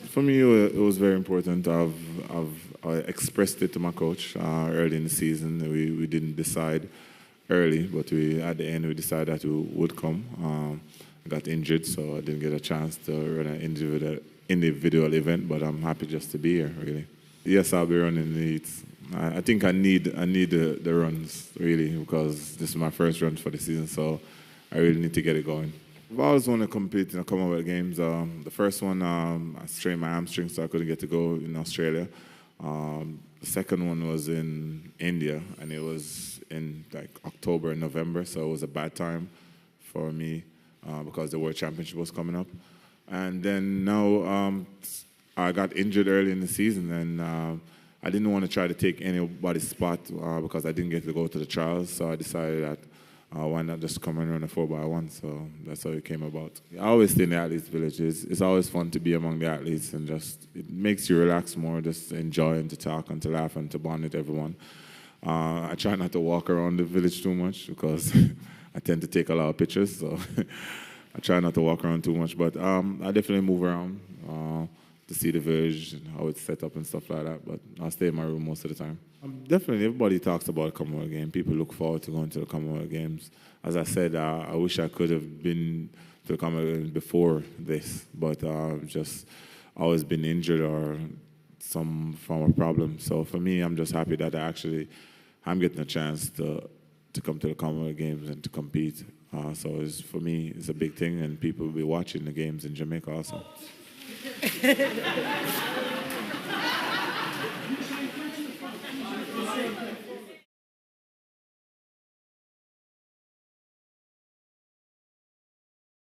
For me, it was very important. I expressed it to my coach early in the season. We didn't decide early, but at the end we decided that we would come. I got injured, so I didn't get a chance to run an individual event. But I'm happy just to be here, really. Yes, I'll be running the heats. I think I need the runs really because this is my first run for the season, so I really need to get it going. I've always wanted to compete in the Commonwealth Games. The first one, I strained my hamstring, so I couldn't get to go in Australia. The second one was in India, and it was in like October and November, so it was a bad time for me because the World Championship was coming up. And then now I got injured early in the season, and I didn't want to try to take anybody's spot because I didn't get to go to the trials, so I decided that why not just come and run a 4x1, so that's how it came about. I always stay in the athletes' village. It's always fun to be among the athletes, and just it makes you relax more, just enjoy and to talk and to laugh and to bond with everyone. I try not to walk around the village too much because I tend to take a lot of pictures, so I try not to walk around too much, but I definitely move around to see the village and how it's set up and stuff like that, but I stay in my room most of the time. Definitely, everybody talks about the Commonwealth Games. People look forward to going to the Commonwealth Games. As I said, I wish I could have been to the Commonwealth Games before this, but I've just always been injured or some form of problem. So for me, I'm just happy that I'm getting a chance to come to the Commonwealth Games and to compete. So for me, it's a big thing, and people will be watching the games in Jamaica also.